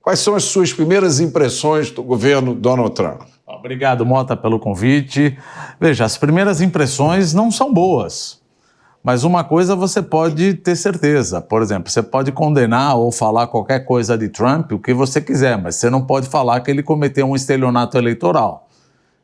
Quais são as suas primeiras impressões do governo Donald Trump? Obrigado, Mota, pelo convite. Veja, as primeiras impressões não são boas, mas uma coisa você pode ter certeza. Por exemplo, você pode condenar ou falar qualquer coisa de Trump, o que você quiser, mas você não pode falar que ele cometeu um estelionato eleitoral.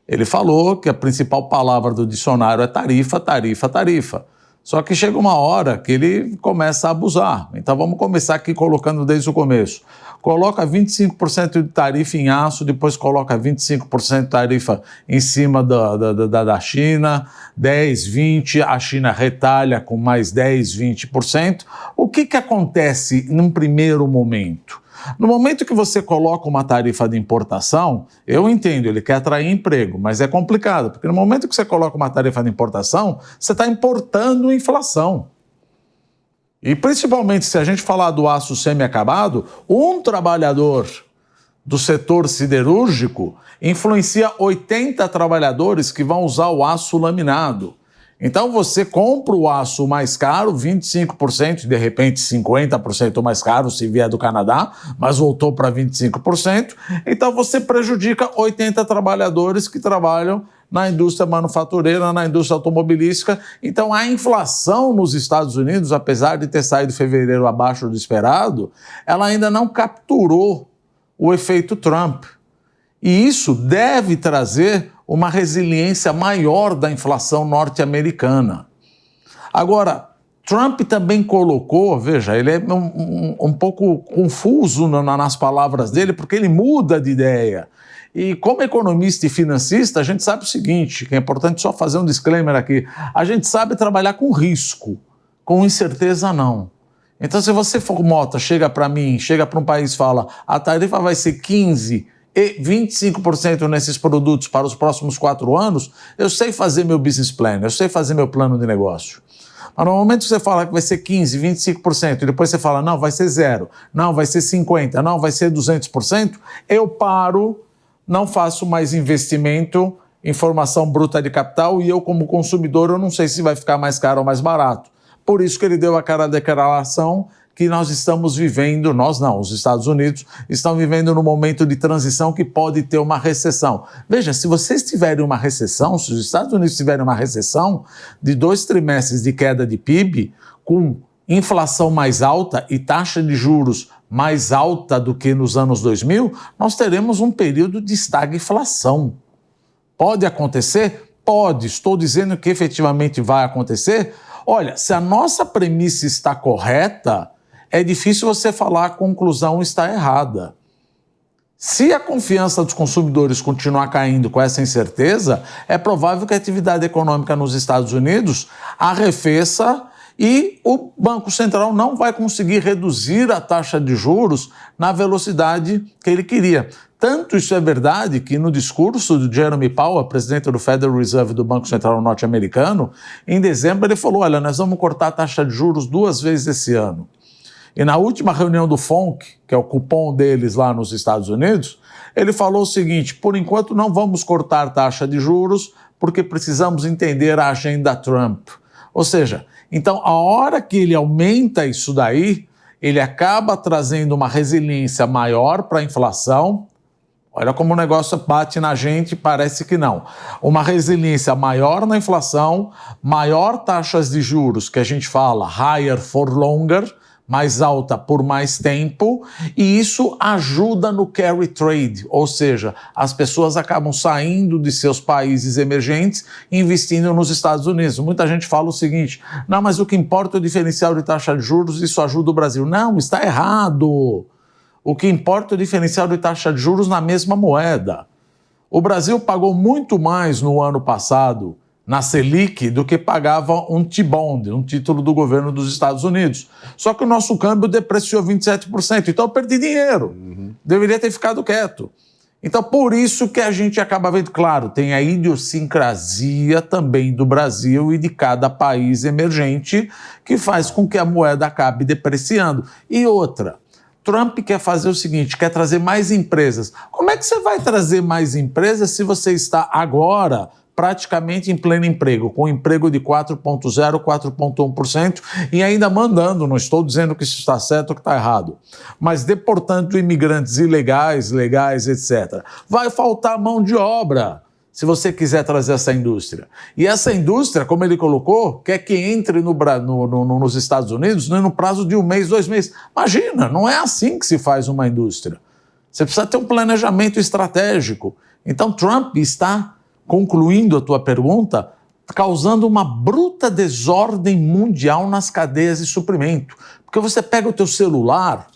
Ele falou que a principal palavra do dicionário é tarifa, tarifa, tarifa. Só que chega uma hora que ele começa a abusar. Então vamos começar aqui colocando desde o começo. Coloca 25% de tarifa em aço, depois coloca 25% de tarifa em cima da China, 10, 20%, a China retalha com mais 10, 20%. O que acontece num primeiro momento? No momento que você coloca uma tarifa de importação, eu entendo, ele quer atrair emprego, mas é complicado, porque no momento que você coloca uma tarifa de importação, você está importando inflação. E principalmente se a gente falar do aço semi-acabado, um trabalhador do setor siderúrgico influencia 80 trabalhadores que vão usar o aço laminado. Então você compra o aço mais caro, 25%, de repente 50% mais caro se vier do Canadá, mas voltou para 25%, então você prejudica 80 trabalhadores que trabalham na indústria manufatureira, na indústria automobilística. Então a inflação nos Estados Unidos, apesar de ter saído em fevereiro abaixo do esperado, ela ainda não capturou o efeito Trump. E isso deve trazer uma resiliência maior da inflação norte-americana. Agora, Trump também colocou, veja, ele é um pouco confuso nas palavras dele, porque ele muda de ideia. E como economista e financista, a gente sabe o seguinte, que é importante só fazer um disclaimer aqui, a gente sabe trabalhar com risco, com incerteza não. Então se você for Mota, chega para mim, chega para um país e fala, a tarifa vai ser 15% e 25% nesses produtos para os próximos 4 anos, eu sei fazer meu business plan, eu sei fazer meu plano de negócio. Mas no momento que você fala que vai ser 15%, 25%, e depois você fala, não, vai ser 0%, não, vai ser 50%, não, vai ser 200%, eu paro, não faço mais investimento em formação bruta de capital e eu, como consumidor, eu não sei se vai ficar mais caro ou mais barato. Por isso que ele deu aquela declaração que nós estamos vivendo, nós não, os Estados Unidos estão vivendo num momento de transição que pode ter uma recessão. Veja, se vocês tiverem uma recessão, se os Estados Unidos tiverem uma recessão de 2 trimestres de queda de PIB, com inflação mais alta e taxa de juros mais alta do que nos anos 2000, nós teremos um período de estagflação. Pode acontecer? Pode. Estou dizendo que efetivamente vai acontecer? Olha, se a nossa premissa está correta, é difícil você falar a conclusão está errada. Se a confiança dos consumidores continuar caindo com essa incerteza, é provável que a atividade econômica nos Estados Unidos arrefeça e o Banco Central não vai conseguir reduzir a taxa de juros na velocidade que ele queria. Tanto isso é verdade que no discurso do Jeremy Powell, presidente do Federal Reserve do Banco Central norte-americano, em dezembro ele falou, olha, nós vamos cortar a taxa de juros 2 vezes esse ano. E na última reunião do FONC, que é o cupom deles lá nos Estados Unidos, ele falou o seguinte, por enquanto não vamos cortar a taxa de juros porque precisamos entender a agenda Trump. Ou seja, então a hora que ele aumenta isso daí, ele acaba trazendo uma resiliência maior para a inflação. Olha como o negócio bate na gente, parece que não. Uma resiliência maior na inflação, maior taxas de juros, que a gente fala higher for longer, mais alta por mais tempo, e isso ajuda no carry trade, ou seja, as pessoas acabam saindo de seus países emergentes e investindo nos Estados Unidos. Muita gente fala o seguinte, não, mas o que importa é o diferencial de taxa de juros, isso ajuda o Brasil. Não, está errado. O que importa é o diferencial de taxa de juros na mesma moeda. O Brasil pagou muito mais no ano passado na Selic do que pagava um T-bond, um título do governo dos Estados Unidos. Só que o nosso câmbio depreciou 27%, então eu perdi dinheiro. Deveria ter ficado quieto. Então, por isso que a gente acaba vendo, claro, tem a idiosincrasia também do Brasil e de cada país emergente que faz com que a moeda acabe depreciando. E outra, Trump quer fazer o seguinte, quer trazer mais empresas. Como é que você vai trazer mais empresas se você está agora praticamente em pleno emprego, com emprego de 4,0%, 4,1%, e ainda mandando, não estou dizendo que isso está certo ou que está errado, mas deportando imigrantes ilegais, legais, etc. Vai faltar mão de obra se você quiser trazer essa indústria. E essa indústria, como ele colocou, quer que entre nos Estados Unidos no prazo de 1 mês, 2 meses. Imagina, não é assim que se faz uma indústria. Você precisa ter um planejamento estratégico. Então, Trump está, concluindo a tua pergunta, causando uma bruta desordem mundial nas cadeias de suprimento. Porque você pega o teu celular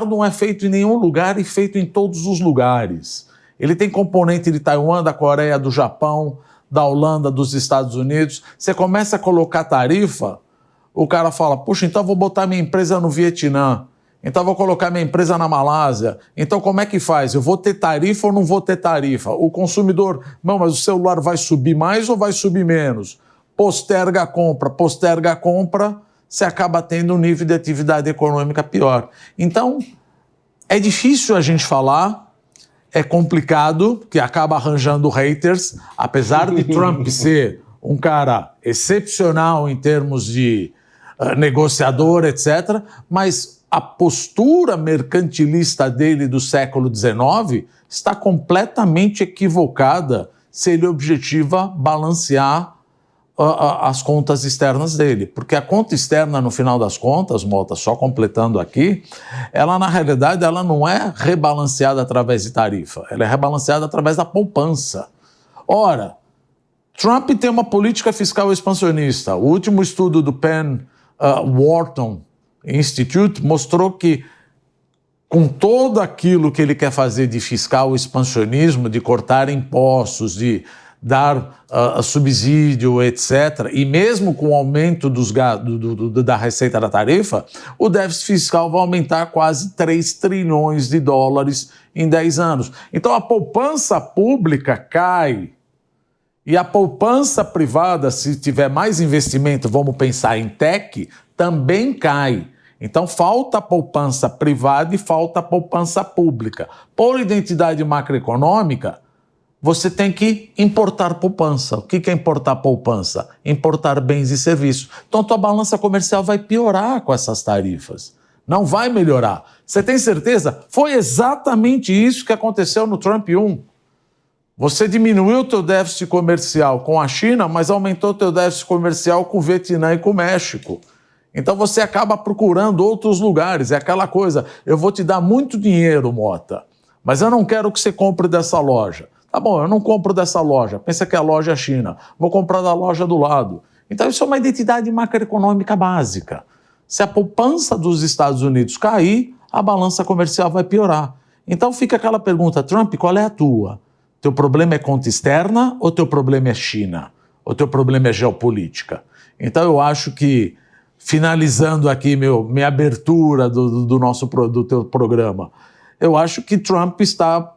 não é feito em nenhum lugar e feito em todos os lugares. Ele tem componente de Taiwan, da Coreia, do Japão, da Holanda, dos Estados Unidos. Você começa a colocar tarifa, o cara fala, puxa, então vou botar minha empresa no Vietnã, então vou colocar minha empresa na Malásia, então como é que faz? Eu vou ter tarifa ou não vou ter tarifa? O consumidor, não, mas o celular vai subir mais ou vai subir menos? Posterga a compra, você acaba tendo um nível de atividade econômica pior. Então, é difícil a gente falar, é complicado, que acaba arranjando haters, apesar de Trump ser um cara excepcional em termos de negociador, etc., mas a postura mercantilista dele do século XIX está completamente equivocada se ele objetiva balancear as contas externas dele. Porque a conta externa, no final das contas, Mota, só completando aqui, ela na realidade ela não é rebalanceada através de tarifa, ela é rebalanceada através da poupança. Ora, Trump tem uma política fiscal expansionista. O último estudo do Penn Wharton Institute mostrou que com todo aquilo que ele quer fazer de fiscal expansionismo, de cortar impostos, de dar subsídio, etc., e mesmo com o aumento da receita da tarifa, o déficit fiscal vai aumentar quase 3 trilhões de dólares em 10 anos. Então a poupança pública cai e a poupança privada, se tiver mais investimento, vamos pensar em tech, também cai. Então falta poupança privada e falta poupança pública. Por identidade macroeconômica, você tem que importar poupança. O que é importar poupança? Importar bens e serviços. Então, tua balança comercial vai piorar com essas tarifas. Não vai melhorar. Você tem certeza? Foi exatamente isso que aconteceu no Trump 1. Você diminuiu o teu déficit comercial com a China, mas aumentou o teu déficit comercial com o Vietnã e com o México. Então, você acaba procurando outros lugares. É aquela coisa, eu vou te dar muito dinheiro, Mota, mas eu não quero que você compre dessa loja. Tá bom, eu não compro dessa loja, pensa que a loja é China, vou comprar da loja do lado. Então isso é uma identidade macroeconômica básica. Se a poupança dos Estados Unidos cair, a balança comercial vai piorar. Então fica aquela pergunta, Trump, qual é a tua? Teu problema é conta externa ou teu problema é China? Ou teu problema é geopolítica? Então eu acho que, finalizando aqui minha abertura do teu programa, eu acho que Trump está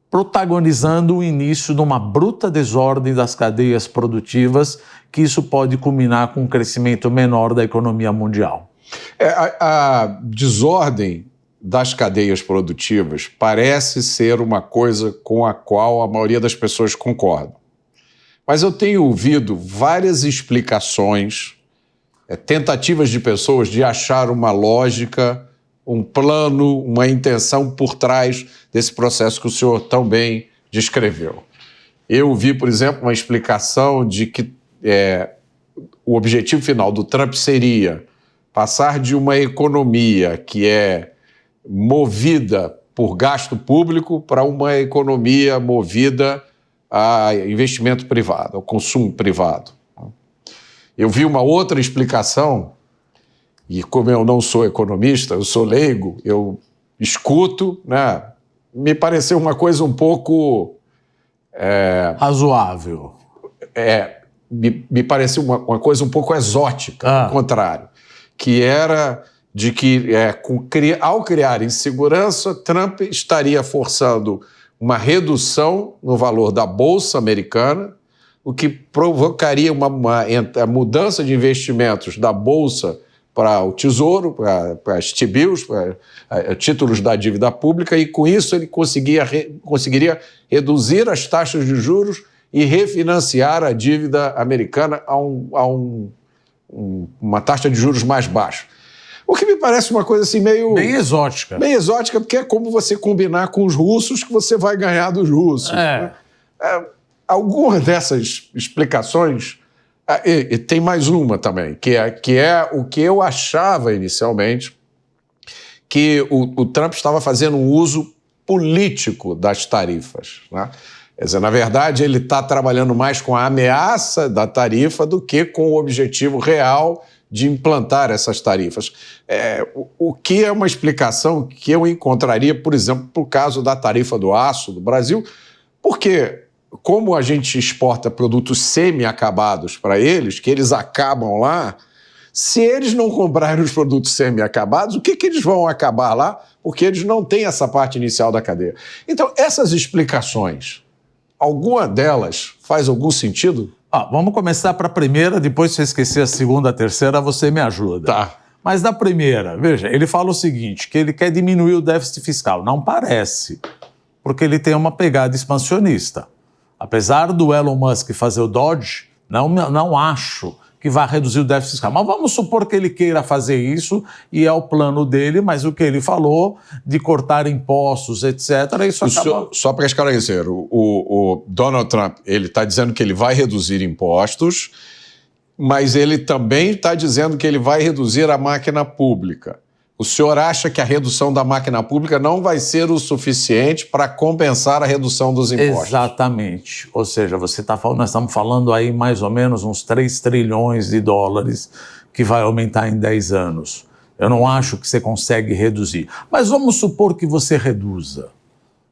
protagonizando o início de uma bruta desordem das cadeias produtivas, que isso pode culminar com um crescimento menor da economia mundial. A desordem das cadeias produtivas parece ser uma coisa com a qual a maioria das pessoas concorda. Mas eu tenho ouvido várias explicações, tentativas de pessoas de achar uma lógica, um plano, uma intenção por trás desse processo que o senhor tão bem descreveu. Eu vi, por exemplo, uma explicação de que o objetivo final do Trump seria passar de uma economia que é movida por gasto público para uma economia movida a investimento privado, ao consumo privado. Eu vi uma outra explicação, e como eu não sou economista, eu sou leigo, eu escuto, né? Me pareceu uma coisa um pouco... razoável. Me pareceu uma coisa um pouco exótica, ao contrário, que era de que, ao criar insegurança, Trump estaria forçando uma redução no valor da Bolsa Americana, o que provocaria uma mudança de investimentos da Bolsa para o Tesouro, para as T-bills, para títulos da dívida pública, e com isso ele conseguiria reduzir as taxas de juros e refinanciar a dívida americana a uma taxa de juros mais baixa. O que me parece uma coisa assim meio... Bem exótica. Bem exótica, porque é como você combinar com os russos que você vai ganhar dos russos. Alguma dessas explicações... E tem mais uma também, que é o que eu achava inicialmente, que o Trump estava fazendo um uso político das tarifas, né? Quer dizer, na verdade, ele está trabalhando mais com a ameaça da tarifa do que com o objetivo real de implantar essas tarifas. O que é uma explicação que eu encontraria, por exemplo, para o caso da tarifa do aço do Brasil, porque como a gente exporta produtos semi-acabados para eles, que eles acabam lá, se eles não comprarem os produtos semi-acabados, o que eles vão acabar lá? Porque eles não têm essa parte inicial da cadeia. Então, essas explicações, alguma delas faz algum sentido? Vamos começar para a primeira, depois se eu esquecer a segunda, a terceira, você me ajuda. Tá. Mas da primeira, veja, ele fala o seguinte, que ele quer diminuir o déficit fiscal. Não parece, porque ele tem uma pegada expansionista. Apesar do Elon Musk fazer o Dodge, não acho que vai reduzir o déficit fiscal. Mas vamos supor que ele queira fazer isso, e é o plano dele, mas o que ele falou de cortar impostos, etc., isso acaba... Só para esclarecer, o Donald Trump, ele está dizendo que ele vai reduzir impostos, mas ele também está dizendo que ele vai reduzir a máquina pública. O senhor acha que a redução da máquina pública não vai ser o suficiente para compensar a redução dos impostos? Exatamente. Ou seja, você está falando, nós estamos falando aí mais ou menos uns 3 trilhões de dólares que vai aumentar em 10 anos. Eu não acho que você consegue reduzir. Mas vamos supor que você reduza.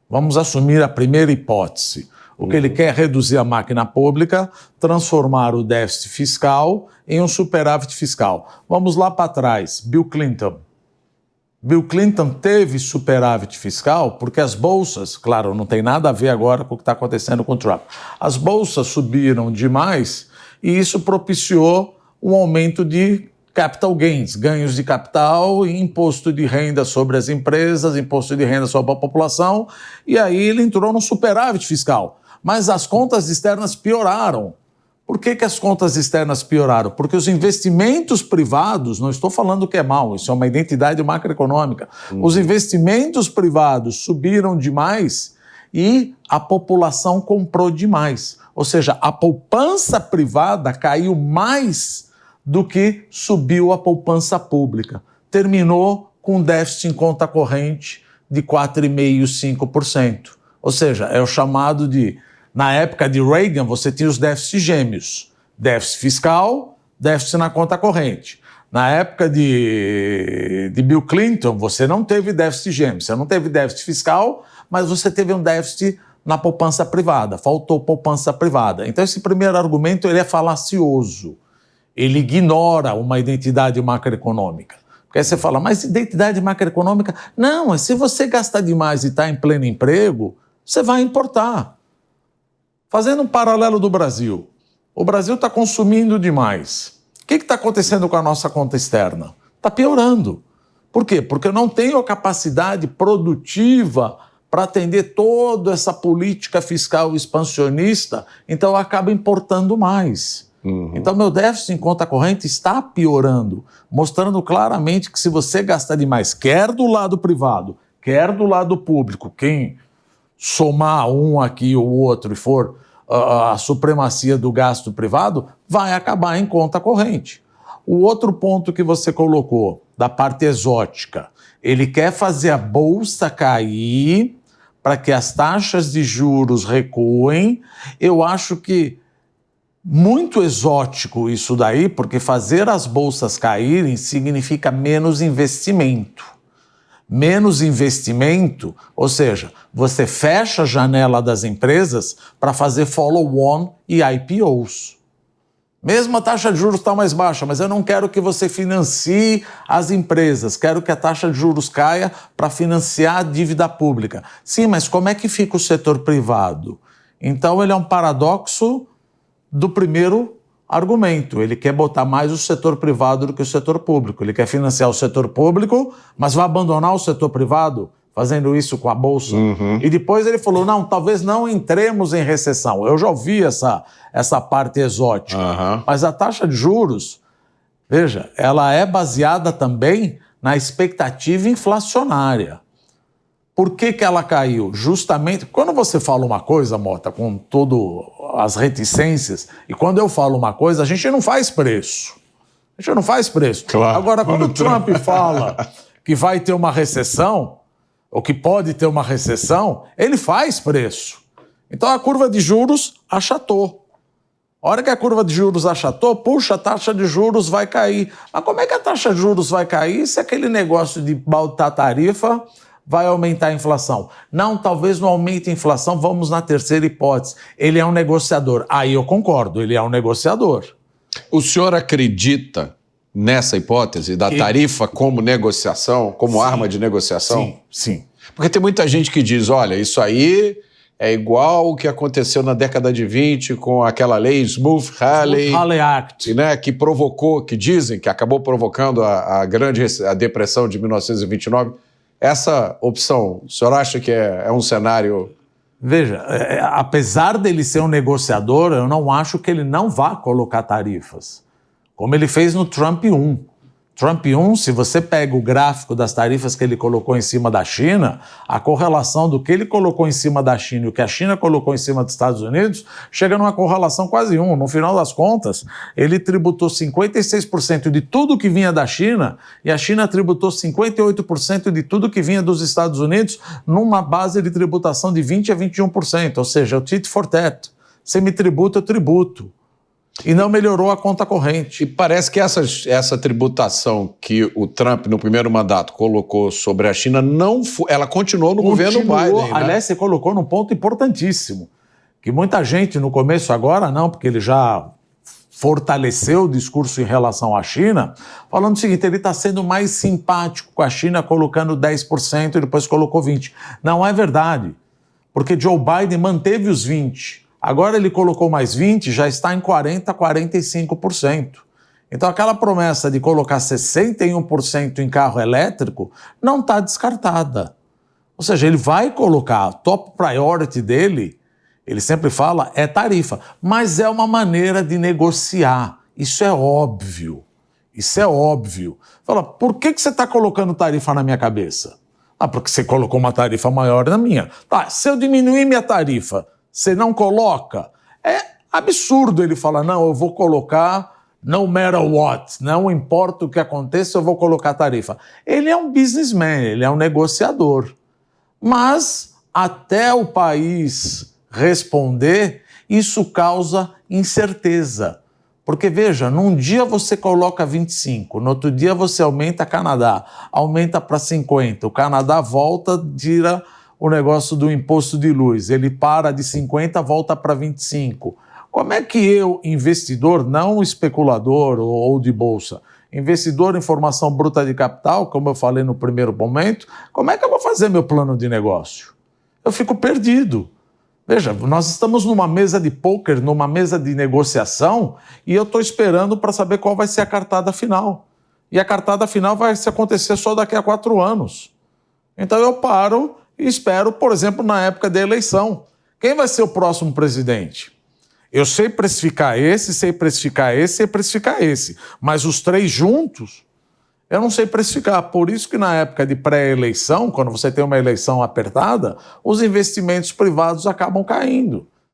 Vamos assumir a primeira hipótese. O que ele quer é reduzir a máquina pública, transformar o déficit fiscal em um superávit fiscal. Vamos lá para trás. Bill Clinton. Bill Clinton teve superávit fiscal porque as bolsas, claro, não tem nada a ver agora com o que está acontecendo com o Trump, as bolsas subiram demais e isso propiciou um aumento de capital gains, ganhos de capital e imposto de renda sobre as empresas, imposto de renda sobre a população, e aí ele entrou num superávit fiscal. Mas as contas externas pioraram. Por que as contas externas pioraram? Porque os investimentos privados, não estou falando que é mal, isso é uma identidade macroeconômica, os investimentos privados subiram demais e a população comprou demais. Ou seja, a poupança privada caiu mais do que subiu a poupança pública. Terminou com um déficit em conta corrente de 4,5%, 5%. Ou seja, é o chamado de... Na época de Reagan, você tinha os déficits gêmeos. Déficit fiscal, déficit na conta corrente. Na época de Bill Clinton, você não teve déficit gêmeo. Você não teve déficit fiscal, mas você teve um déficit na poupança privada. Faltou poupança privada. Então, esse primeiro argumento ele é falacioso. Ele ignora uma identidade macroeconômica. Porque aí você fala, mas identidade macroeconômica... Não, mas se você gastar demais e está em pleno emprego, você vai importar. Fazendo um paralelo do Brasil, o Brasil está consumindo demais. O que está acontecendo com a nossa conta externa? Está piorando. Por quê? Porque eu não tenho a capacidade produtiva para atender toda essa política fiscal expansionista, então eu acabo importando mais. Então meu déficit em conta corrente está piorando, mostrando claramente que se você gastar demais, quer do lado privado, quer do lado público, quem somar um aqui ou outro e for a supremacia do gasto privado, vai acabar em conta corrente. O outro ponto que você colocou, da parte exótica, ele quer fazer a bolsa cair para que as taxas de juros recuem. Eu acho que muito exótico isso daí, porque fazer as bolsas caírem significa menos investimento. Menos investimento, ou seja, você fecha a janela das empresas para fazer follow-on e IPOs. Mesmo a taxa de juros está mais baixa, mas eu não quero que você financie as empresas, quero que a taxa de juros caia para financiar a dívida pública. Sim, mas como é que fica o setor privado? Então ele é um paradoxo do primeiro argumento. Ele quer botar mais o setor privado do que o setor público. Ele quer financiar o setor público, mas vai abandonar o setor privado? fazendo isso com a Bolsa. E depois ele falou, não, talvez não entremos em recessão. Eu já ouvi essa parte exótica. Mas a taxa de juros, veja, ela é baseada também na expectativa inflacionária. Por que ela caiu? Justamente, quando você fala uma coisa, Mota, com todas as reticências, e quando eu falo uma coisa, a gente não faz preço. A gente não faz preço. Claro. Agora, quando o Trump fala que vai ter uma recessão, ou que pode ter uma recessão, ele faz preço. Então a curva de juros achatou. A hora que a curva de juros achatou, puxa, a taxa de juros vai cair. Mas como é que a taxa de juros vai cair se aquele negócio de baltar tarifa vai aumentar a inflação? Não, talvez não aumente a inflação, vamos na terceira hipótese. Ele é um negociador. Aí eu concordo, ele é um negociador. O senhor acredita nessa hipótese da tarifa como negociação, como arma de negociação? Sim. Porque tem muita gente que diz, olha, isso aí é igual o que aconteceu na década de 20 com aquela lei Smoot-Hawley Act, né, que provocou, que dizem que acabou provocando a depressão de 1929. Essa opção, o senhor acha que é um cenário... Veja, apesar dele ser um negociador, eu não acho que ele não vá colocar tarifas, como ele fez no Trump 1. Trump 1, se você pega o gráfico das tarifas que ele colocou em cima da China, a correlação do que ele colocou em cima da China e o que a China colocou em cima dos Estados Unidos chega numa correlação quase 1. No final das contas, ele tributou 56% de tudo que vinha da China e a China tributou 58% de tudo que vinha dos Estados Unidos numa base de tributação de 20% a 21%, ou seja, o tit for tat. Você me tributa, eu tributo. E não melhorou a conta corrente. E parece que essa tributação que o Trump, no primeiro mandato, colocou sobre a China, ela continuou no governo Biden. Né? Aliás, você colocou num ponto importantíssimo, que muita gente no começo agora não, porque ele já fortaleceu o discurso em relação à China, falando o seguinte, ele está sendo mais simpático com a China, colocando 10% e depois colocou 20%. Não é verdade, porque Joe Biden manteve os 20%. Agora ele colocou mais 20%, já está em 40%, 45%. Então aquela promessa de colocar 61% em carro elétrico não está descartada. Ou seja, ele vai colocar, a top priority dele, ele sempre fala, é tarifa. Mas é uma maneira de negociar. Isso é óbvio. Isso é óbvio. Fala, por que você está colocando tarifa na minha cabeça? Ah, porque você colocou uma tarifa maior na minha. Tá, se eu diminuir minha tarifa, você não coloca? É absurdo ele falar, não, eu vou colocar no matter what, não importa o que aconteça, eu vou colocar tarifa. Ele é um businessman, ele é um negociador. Mas até o país responder, isso causa incerteza. Porque, veja, num dia você coloca 25%, no outro dia você aumenta Canadá, aumenta para 50%, o Canadá volta, tira o negócio do imposto de luz, ele para de 50%, volta para 25%. Como é que eu, investidor, não especulador ou de bolsa, investidor em formação bruta de capital, como eu falei no primeiro momento, como é que eu vou fazer meu plano de negócio? Eu fico perdido. Veja, nós estamos numa mesa de pôquer, numa mesa de negociação, e eu estou esperando para saber qual vai ser a cartada final. E a cartada final vai se acontecer só daqui a 4 anos. Então eu paro e espero, por exemplo, na época da eleição. Quem vai ser o próximo presidente? Eu sei precificar esse, sei precificar esse, sei precificar esse. Mas os 3 juntos, eu não sei precificar. Por isso que na época de pré-eleição, quando você tem uma eleição apertada, os investimentos privados acabam caindo.